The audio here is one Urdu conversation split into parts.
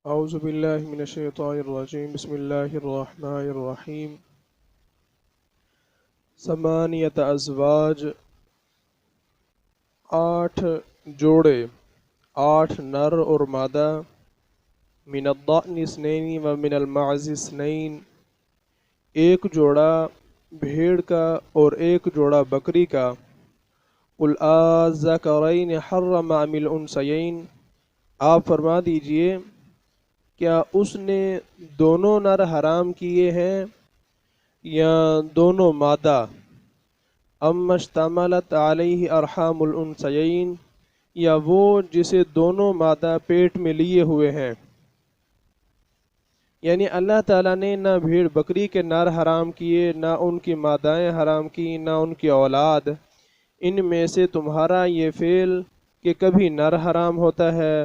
اعوذ باللہ من الشیطان الرجیم بسم اللہ الرحمن الرحیم ثمانیت ازواج 8 جوڑے 8 نر اور مادہ من الضأن اثنین و من المعز اثنین ایک جوڑا بھیڑ کا اور ایک جوڑا بکری کا قل آذکرین حرم ام الانثیین آپ فرما دیجئے کیا اس نے دونوں نر حرام کیے ہیں یا دونوں مادہ ام اشتملت علیہ ارحام الانثیین یا وہ جسے دونوں مادہ پیٹ میں لیے ہوئے ہیں، یعنی اللہ تعالیٰ نے نہ بھیڑ بکری کے نر حرام کیے، نہ ان کی مادائیں حرام کی، نہ ان کی اولاد۔ ان میں سے تمہارا یہ فعل کہ کبھی نر حرام ہوتا ہے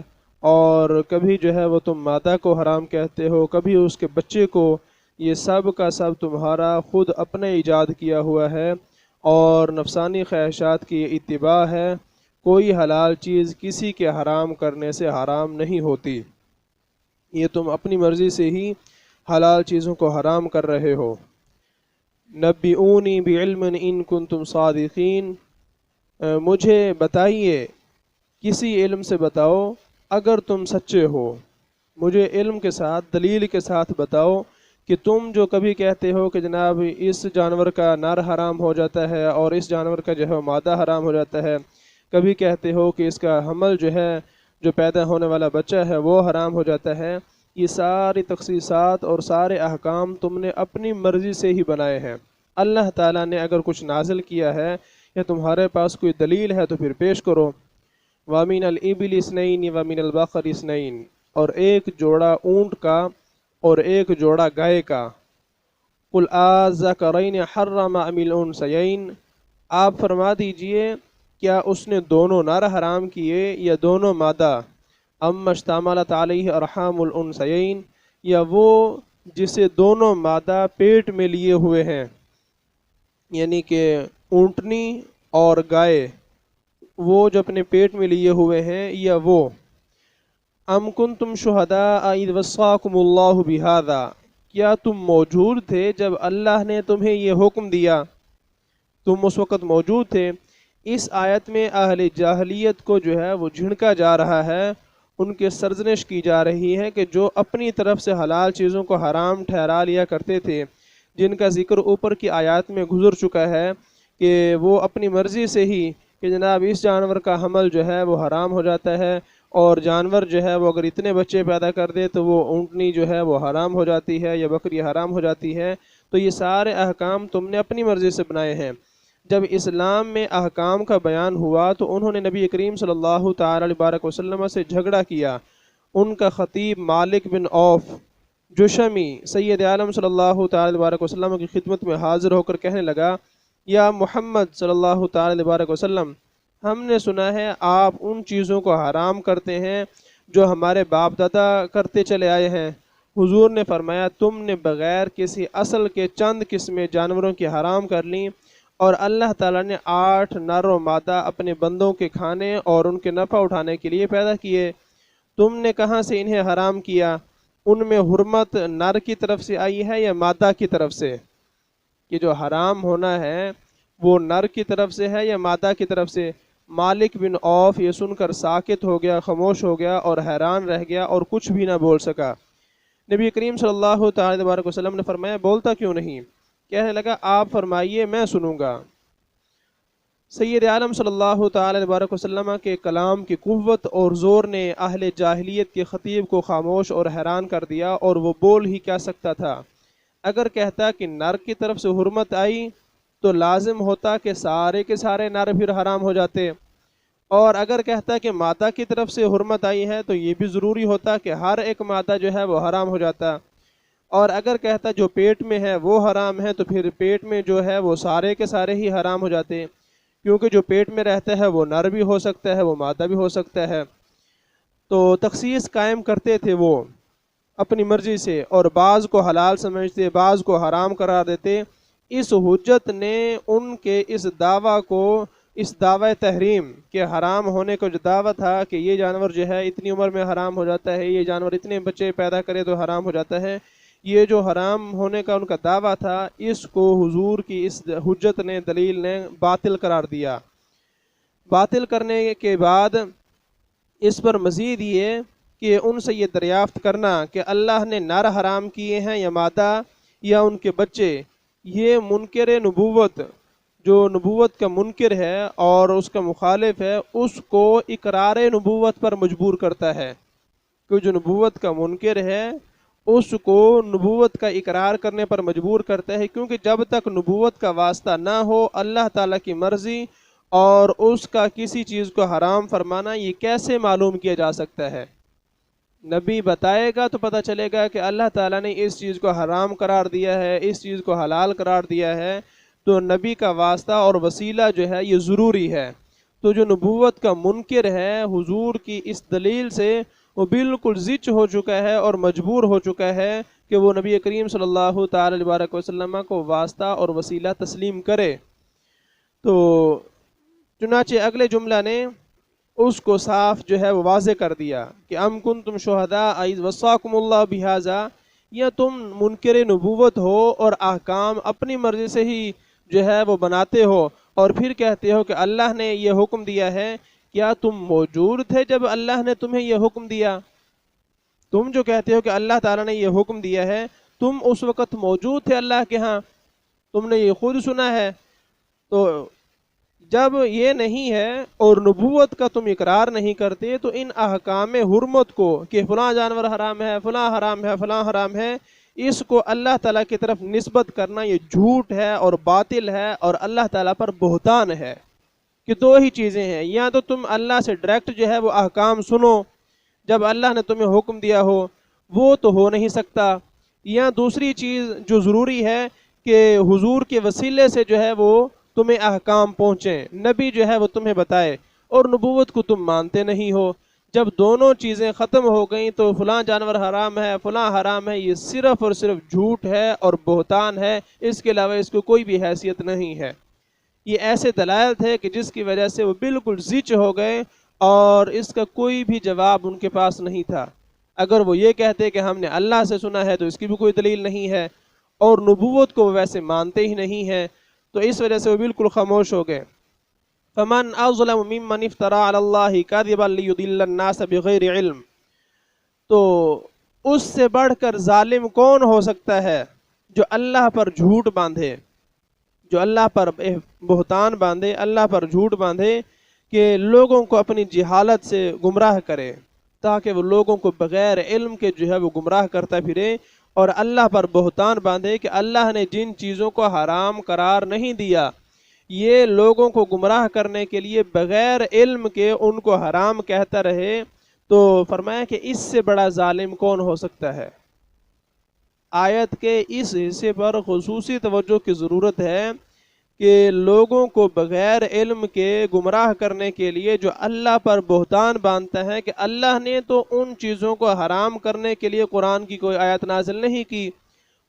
اور کبھی جو ہے وہ تم مادہ کو حرام کہتے ہو، کبھی اس کے بچے کو، یہ سب کا سب تمہارا خود اپنے ایجاد کیا ہوا ہے اور نفسانی خواہشات کی اتباع ہے۔ کوئی حلال چیز کسی کے حرام کرنے سے حرام نہیں ہوتی، یہ تم اپنی مرضی سے ہی حلال چیزوں کو حرام کر رہے ہو۔ نبئونی بعلم ان کنتم صادقین، مجھے بتائیے، کسی علم سے بتاؤ اگر تم سچے ہو، مجھے علم کے ساتھ دلیل کے ساتھ بتاؤ کہ تم جو کبھی کہتے ہو کہ جناب اس جانور کا نر حرام ہو جاتا ہے اور اس جانور کا جو ہے مادہ حرام ہو جاتا ہے، کبھی کہتے ہو کہ اس کا حمل جو ہے، جو پیدا ہونے والا بچہ ہے وہ حرام ہو جاتا ہے، یہ ساری تخصیصات اور سارے احکام تم نے اپنی مرضی سے ہی بنائے ہیں۔ اللہ تعالیٰ نے اگر کچھ نازل کیا ہے یا تمہارے پاس کوئی دلیل ہے تو پھر پیش کرو۔ وَمِنَ الْإِبِلِ اثْنَيْنِ وَمِنَ الْبَقَرِ اثْنَيْنِ، اور ایک جوڑا اونٹ کا اور ایک جوڑا گائے کا۔ قُلْ آذَکرین حرم ام الانثیین، آپ فرما دیجئے کیا اس نے دونوں نر حرام کیے یا دونوں مادہ؟ ام اشتملت علیہ ارحام الانثیین، یا وہ جسے دونوں مادہ پیٹ میں لیے ہوئے ہیں، یعنی کہ اونٹنی اور گائے وہ جو اپنے پیٹ میں لیے ہوئے ہیں، یا وہ ام کنتم شہداء اذ وصاکم اللہ بہذا، کیا تم موجود تھے جب اللہ نے تمہیں یہ حکم دیا؟ تم اس وقت موجود تھے۔ اس آیت میں اہل جاہلیت کو جو ہے وہ جھڑکا جا رہا ہے، ان کے سرزنش کی جا رہی ہے کہ جو اپنی طرف سے حلال چیزوں کو حرام ٹھہرا لیا کرتے تھے، جن کا ذکر اوپر کی آیات میں گزر چکا ہے کہ وہ اپنی مرضی سے ہی کہ جناب اس جانور کا حمل جو ہے وہ حرام ہو جاتا ہے، اور جانور جو ہے وہ اگر اتنے بچے پیدا کر دے تو وہ اونٹنی جو ہے وہ حرام ہو جاتی ہے یا بکری حرام ہو جاتی ہے۔ تو یہ سارے احکام تم نے اپنی مرضی سے بنائے ہیں۔ جب اسلام میں احکام کا بیان ہوا تو انہوں نے نبی کریم صلی اللہ تعالی علیہ وسلم سے جھگڑا کیا۔ ان کا خطیب مالک بن عوف جشمی سید عالم صلی اللہ تعالی علیہ وسلم کی خدمت میں حاضر ہو کر کہنے لگا، یا محمد صلی اللہ تعالی علیہ وسلم، ہم نے سنا ہے آپ ان چیزوں کو حرام کرتے ہیں جو ہمارے باپ دادا کرتے چلے آئے ہیں۔ حضور نے فرمایا، تم نے بغیر کسی اصل کے چند قسمیں جانوروں کی حرام کر لیں، اور اللہ تعالیٰ نے 8 نر و مادہ اپنے بندوں کے کھانے اور ان کے نفع اٹھانے کے لیے پیدا کیے، تم نے کہاں سے انہیں حرام کیا؟ ان میں حرمت نر کی طرف سے آئی ہے یا مادہ کی طرف سے؟ کہ جو حرام ہونا ہے وہ نر کی طرف سے ہے یا مادہ کی طرف سے؟ مالک بن عوف یہ سن کر ساکت ہو گیا، خاموش ہو گیا اور حیران رہ گیا اور کچھ بھی نہ بول سکا۔ نبی کریم صلی اللہ تعالی علیہ وسلم نے فرمایا، بولتا کیوں نہیں؟ کہنے لگا، آپ فرمائیے میں سنوں گا۔ سید عالم صلی اللہ تعالی علیہ وسلم کے کلام کی قوت اور زور نے اہل جاہلیت کے خطیب کو خاموش اور حیران کر دیا، اور وہ بول ہی کیا سکتا تھا۔ اگر کہتا کہ نر کی طرف سے حرمت آئی تو لازم ہوتا کہ سارے کے سارے نر پھر حرام ہو جاتے، اور اگر کہتا کہ مادہ کی طرف سے حرمت آئی ہے تو یہ بھی ضروری ہوتا کہ ہر ایک مادہ جو ہے وہ حرام ہو جاتا، اور اگر کہتا جو پیٹ میں ہے وہ حرام ہے تو پھر پیٹ میں جو ہے وہ سارے کے سارے ہی حرام ہو جاتے، کیونکہ جو پیٹ میں رہتا ہے وہ نر بھی ہو سکتا ہے، وہ مادہ بھی ہو سکتا ہے۔ تو تخصیص قائم کرتے تھے وہ اپنی مرضی سے، اور بعض کو حلال سمجھتے، بعض کو حرام قرار دیتے۔ اس حجت نے ان کے اس دعویٰ کو، اس دعوی تحریم کے حرام ہونے کو جو دعویٰ تھا کہ یہ جانور جو ہے اتنی عمر میں حرام ہو جاتا ہے، یہ جانور اتنے بچے پیدا کرے تو حرام ہو جاتا ہے، یہ جو حرام ہونے کا ان کا دعویٰ تھا، اس کو حضور کی اس حجت نے، دلیل نے باطل قرار دیا۔ باطل کرنے کے بعد اس پر مزید یہ کہ ان سے یہ دریافت کرنا کہ اللہ نے نر حرام کیے ہیں یا مادہ یا ان کے بچے، یہ منکر نبوت، جو نبوت کا منکر ہے اور اس کا مخالف ہے، اس کو اقرار نبوت پر مجبور کرتا ہے، کہ جو نبوت کا منکر ہے اس کو نبوت کا اقرار کرنے پر مجبور کرتا ہے، کیونکہ جب تک نبوت کا واسطہ نہ ہو، اللہ تعالیٰ کی مرضی اور اس کا کسی چیز کو حرام فرمانا یہ کیسے معلوم کیا جا سکتا ہے؟ نبی بتائے گا تو پتہ چلے گا کہ اللہ تعالیٰ نے اس چیز کو حرام قرار دیا ہے، اس چیز کو حلال قرار دیا ہے، تو نبی کا واسطہ اور وسیلہ جو ہے یہ ضروری ہے۔ تو جو نبوت کا منکر ہے، حضور کی اس دلیل سے وہ بالکل زچ ہو چکا ہے اور مجبور ہو چکا ہے کہ وہ نبی کریم صلی اللہ تعالی علیہ وسلم کو واسطہ اور وسیلہ تسلیم کرے۔ تو چنانچہ اگلے جملہ نے اس کو صاف جو ہے وہ واضح کر دیا کہ ام کنتم شہداء اذ وصاکم اللہ بہذا، یا تم منکر نبوت ہو اور احکام اپنی مرضی سے ہی جو ہے وہ بناتے ہو اور پھر کہتے ہو کہ اللہ نے یہ حکم دیا ہے۔ کیا تم موجود تھے جب اللہ نے تمہیں یہ حکم دیا؟ تم جو کہتے ہو کہ اللہ تعالیٰ نے یہ حکم دیا ہے، تم اس وقت موجود تھے اللہ کے ہاں، تم نے یہ خود سنا ہے؟ تو جب یہ نہیں ہے اور نبوت کا تم اقرار نہیں کرتے تو ان احکام حرمت کو کہ فلاں جانور حرام ہے، فلاں حرام ہے، فلاں حرام ہے، اس کو اللہ تعالیٰ کی طرف نسبت کرنا یہ جھوٹ ہے اور باطل ہے اور اللہ تعالیٰ پر بہتان ہے۔ کہ دو ہی چیزیں ہیں، یا تو تم اللہ سے ڈائریکٹ جو ہے وہ احکام سنو جب اللہ نے تمہیں حکم دیا ہو، وہ تو ہو نہیں سکتا، یا دوسری چیز جو ضروری ہے کہ حضور کے وسیلے سے جو ہے وہ تمہیں احکام پہنچیں، نبی جو ہے وہ تمہیں بتائے، اور نبوت کو تم مانتے نہیں ہو۔ جب دونوں چیزیں ختم ہو گئیں تو فلاں جانور حرام ہے، فلاں حرام ہے، یہ صرف اور صرف جھوٹ ہے اور بہتان ہے، اس کے علاوہ اس کو کوئی بھی حیثیت نہیں ہے۔ یہ ایسے دلائل تھے کہ جس کی وجہ سے وہ بالکل زچ ہو گئے اور اس کا کوئی بھی جواب ان کے پاس نہیں تھا۔ اگر وہ یہ کہتے کہ ہم نے اللہ سے سنا ہے تو اس کی بھی کوئی دلیل نہیں ہے، اور نبوت کو وہ ویسے مانتے ہی نہیں ہیں، تو اس وجہ سے وہ بالکل خاموش ہو گئے۔ فمن اظلم ممن افترى على الله كذبا ليضل الناس بغیر علم، تو اس سے بڑھ کر ظالم کون ہو سکتا ہے جو اللہ پر جھوٹ باندھے، جو اللہ پر بہتان باندھے، اللہ پر جھوٹ باندھے کہ لوگوں کو اپنی جہالت سے گمراہ کرے، تاکہ وہ لوگوں کو بغیر علم کے جو ہے وہ گمراہ کرتا پھرے، اور اللہ پر بہتان باندھے کہ اللہ نے جن چیزوں کو حرام قرار نہیں دیا یہ لوگوں کو گمراہ کرنے کے لیے بغیر علم کے ان کو حرام کہتا رہے، تو فرمایا کہ اس سے بڑا ظالم کون ہو سکتا ہے۔ آیت کے اس حصے پر خصوصی توجہ کی ضرورت ہے کہ لوگوں کو بغیر علم کے گمراہ کرنے کے لیے جو اللہ پر بہتان باندھتا ہے کہ اللہ نے تو ان چیزوں کو حرام کرنے کے لیے قرآن کی کوئی آیت نازل نہیں کی،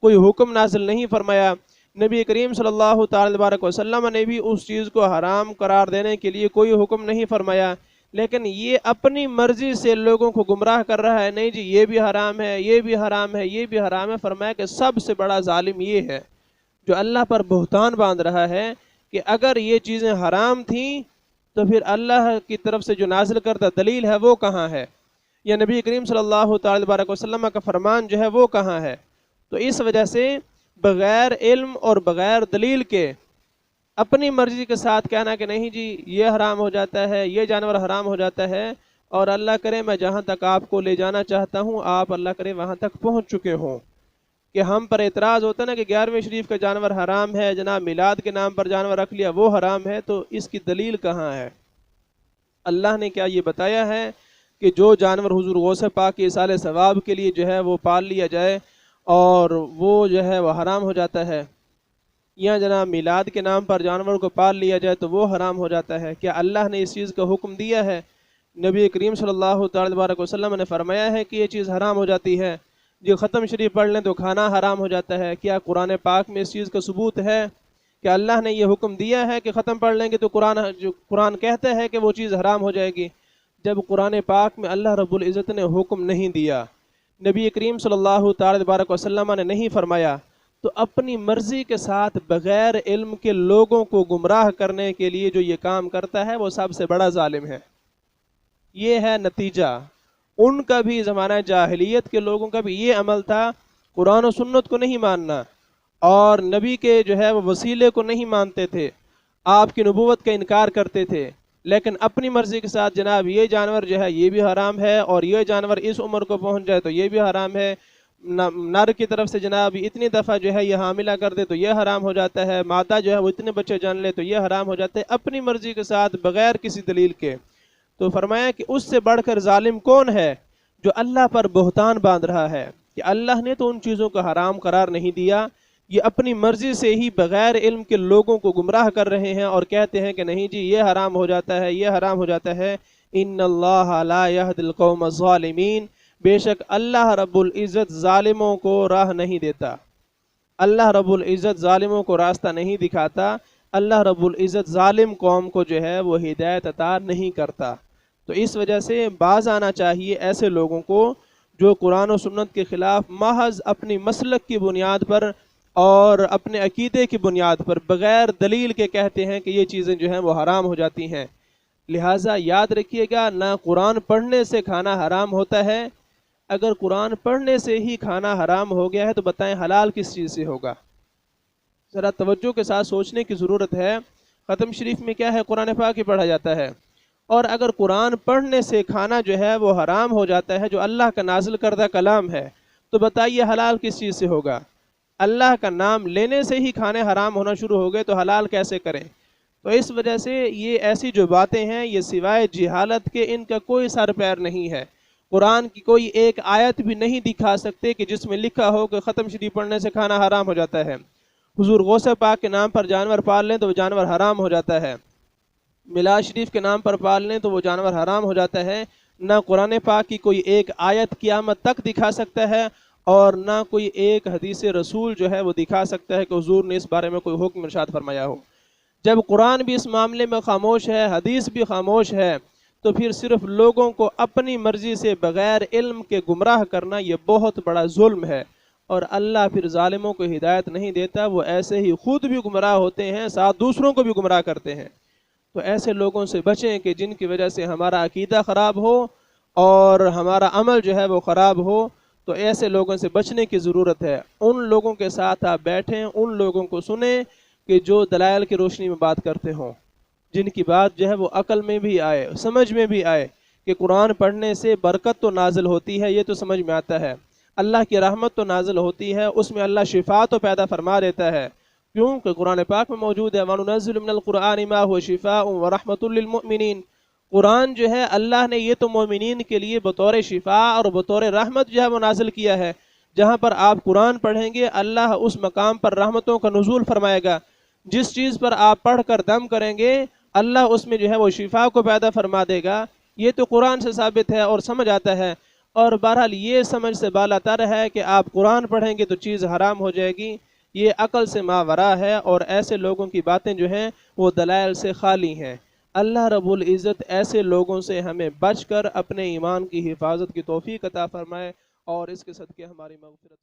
کوئی حکم نازل نہیں فرمایا، نبی کریم صلی اللہ تعالی علیہ وسلم نے بھی اس چیز کو حرام قرار دینے کے لیے کوئی حکم نہیں فرمایا، لیکن یہ اپنی مرضی سے لوگوں کو گمراہ کر رہا ہے، نہیں جی یہ بھی حرام ہے، یہ بھی حرام ہے، یہ بھی حرام ہے۔ فرمایا کہ سب سے بڑا ظالم یہ ہے جو اللہ پر بہتان باندھ رہا ہے کہ اگر یہ چیزیں حرام تھیں تو پھر اللہ کی طرف سے جو نازل کردہ دلیل ہے وہ کہاں ہے، یا نبی کریم صلی اللہ تعالی علیہ وسلم کا فرمان جو ہے وہ کہاں ہے۔ تو اس وجہ سے بغیر علم اور بغیر دلیل کے اپنی مرضی کے ساتھ کہنا کہ نہیں جی یہ حرام ہو جاتا ہے، یہ جانور حرام ہو جاتا ہے، اور اللہ کرے میں جہاں تک آپ کو لے جانا چاہتا ہوں آپ اللہ کرے وہاں تک پہنچ چکے ہوں، کہ ہم پر اعتراض ہوتا ہے نا کہ 11ویں شریف کا جانور حرام ہے، جناب میلاد کے نام پر جانور رکھ لیا وہ حرام ہے، تو اس کی دلیل کہاں ہے؟ اللہ نے کیا یہ بتایا ہے کہ جو جانور حضور غوث پاک کے اصال ثواب کے لیے جو ہے وہ پال لیا جائے اور وہ جو ہے وہ حرام ہو جاتا ہے، یا جناب میلاد کے نام پر جانور کو پال لیا جائے تو وہ حرام ہو جاتا ہے؟ کیا اللہ نے اس چیز کا حکم دیا ہے؟ نبی کریم صلی اللہ تعالی علیہ وسلم نے فرمایا ہے کہ یہ چیز حرام ہو جاتی ہے؟ جو ختم شریف پڑھ لیں تو کھانا حرام ہو جاتا ہے، کیا قرآن پاک میں اس چیز کا ثبوت ہے کہ اللہ نے یہ حکم دیا ہے کہ ختم پڑھ لیں گے تو قرآن کہتا ہے کہ وہ چیز حرام ہو جائے گی، جب قرآن پاک میں اللہ رب العزت نے حکم نہیں دیا، نبی کریم صلی اللہ تعالی تبارک وسلم نے نہیں فرمایا، تو اپنی مرضی کے ساتھ بغیر علم کے لوگوں کو گمراہ کرنے کے لیے جو یہ کام کرتا ہے وہ سب سے بڑا ظالم ہے۔ یہ ہے نتیجہ۔ ان کا بھی زمانہ جاہلیت کے لوگوں کا بھی یہ عمل تھا، قرآن و سنت کو نہیں ماننا، اور نبی کے جو ہے وہ وسیلے کو نہیں مانتے تھے، آپ کی نبوت کا انکار کرتے تھے، لیکن اپنی مرضی کے ساتھ جناب یہ جانور جو ہے یہ بھی حرام ہے، اور یہ جانور اس عمر کو پہنچ جائے تو یہ بھی حرام ہے، نر کی طرف سے جناب اتنی دفعہ جو ہے یہ حاملہ کر دے تو یہ حرام ہو جاتا ہے، مادہ جو ہے وہ اتنے بچے جان لے تو یہ حرام ہو جاتا ہے، اپنی مرضی کے ساتھ بغیر کسی دلیل کے۔ تو فرمایا کہ اس سے بڑھ کر ظالم کون ہے؟ جو اللہ پر بہتان باندھ رہا ہے کہ اللہ نے تو ان چیزوں کو حرام قرار نہیں دیا، یہ اپنی مرضی سے ہی بغیر علم کے لوگوں کو گمراہ کر رہے ہیں اور کہتے ہیں کہ نہیں جی یہ حرام ہو جاتا ہے، یہ حرام ہو جاتا ہے۔ ان اللہ لا یہدی القوم الظالمین، بے شک اللہ رب العزت ظالموں کو راہ نہیں دیتا، اللہ رب العزت ظالموں کو راستہ نہیں دکھاتا، اللہ رب العزت ظالم قوم کو جو ہے وہ ہدایت عطا نہیں کرتا۔ تو اس وجہ سے باز آنا چاہیے ایسے لوگوں کو جو قرآن و سنت کے خلاف محض اپنی مسلک کی بنیاد پر اور اپنے عقیدے کی بنیاد پر بغیر دلیل کے کہتے ہیں کہ یہ چیزیں جو ہیں وہ حرام ہو جاتی ہیں۔ لہٰذا یاد رکھیے گا، نہ قرآن پڑھنے سے کھانا حرام ہوتا ہے، اگر قرآن پڑھنے سے ہی کھانا حرام ہو گیا ہے تو بتائیں حلال کس چیز سے ہوگا؟ ذرا توجہ کے ساتھ سوچنے کی ضرورت ہے۔ ختم شریف میں کیا ہے؟ قرآن پاک ہی پڑھا جاتا ہے، اور اگر قرآن پڑھنے سے کھانا جو ہے وہ حرام ہو جاتا ہے جو اللہ کا نازل کردہ کلام ہے، تو بتائیے حلال کس چیز سے ہوگا؟ اللہ کا نام لینے سے ہی کھانے حرام ہونا شروع ہو گئے تو حلال کیسے کریں؟ تو اس وجہ سے یہ ایسی جو باتیں ہیں یہ سوائے جہالت کے ان کا کوئی سر پیر نہیں ہے۔ قرآن کی کوئی ایک آیت بھی نہیں دکھا سکتے کہ جس میں لکھا ہو کہ ختم شریف پڑھنے سے کھانا حرام ہو جاتا ہے، حضور غوث پاک کے نام پر جانور پال لیں تو وہ جانور حرام ہو جاتا ہے، میلاد شریف کے نام پر پال لیں تو وہ جانور حرام ہو جاتا ہے۔ نہ قرآن پاک کی کوئی ایک آیت قیامت تک دکھا سکتا ہے، اور نہ کوئی ایک حدیث رسول جو ہے وہ دکھا سکتا ہے کہ حضور نے اس بارے میں کوئی حکم ارشاد فرمایا ہو۔ جب قرآن بھی اس معاملے میں خاموش ہے، حدیث بھی خاموش ہے، تو پھر صرف لوگوں کو اپنی مرضی سے بغیر علم کے گمراہ کرنا یہ بہت بڑا ظلم ہے، اور اللہ پھر ظالموں کو ہدایت نہیں دیتا، وہ ایسے ہی خود بھی گمراہ ہوتے ہیں، ساتھ دوسروں کو بھی گمراہ کرتے ہیں۔ تو ایسے لوگوں سے بچیں کہ جن کی وجہ سے ہمارا عقیدہ خراب ہو اور ہمارا عمل جو ہے وہ خراب ہو، تو ایسے لوگوں سے بچنے کی ضرورت ہے۔ ان لوگوں کے ساتھ آپ بیٹھیں، ان لوگوں کو سنیں کہ جو دلائل کی روشنی میں بات کرتے ہوں، جن کی بات جو ہے وہ عقل میں بھی آئے، سمجھ میں بھی آئے کہ قرآن پڑھنے سے برکت تو نازل ہوتی ہے، یہ تو سمجھ میں آتا ہے، اللہ کی رحمت تو نازل ہوتی ہے، اس میں اللہ شفا تو پیدا فرما دیتا ہے، کیونکہ قرآن پاک میں موجود ہے وَنُنَزِّلُ مِنَ الْقُرْآنِ مَا هُوَ شِفَاءٌ وَرَحْمَةٌ لِّلْمُؤْمِنِينَ۔ قرآن جو ہے اللہ نے یہ تو مومنین کے لیے بطور شفا اور بطور رحمت جو ہے وہ نازل کیا ہے۔ جہاں پر آپ قرآن پڑھیں گے اللہ اس مقام پر رحمتوں کا نزول فرمائے گا، جس چیز پر آپ پڑھ کر دم کریں گے اللہ اس میں جو ہے وہ شفا کو پیدا فرما دے گا۔ یہ تو قرآن سے ثابت ہے اور سمجھ آتا ہے، اور بہرحال یہ سمجھ سے بالا تر ہے کہ آپ قرآن پڑھیں گے تو چیز حرام ہو جائے گی، یہ عقل سے ماورا ہے، اور ایسے لوگوں کی باتیں جو ہیں وہ دلائل سے خالی ہیں۔ اللہ رب العزت ایسے لوگوں سے ہمیں بچ کر اپنے ایمان کی حفاظت کی توفیق عطا فرمائے، اور اس کے صدقے ہماری مغفرت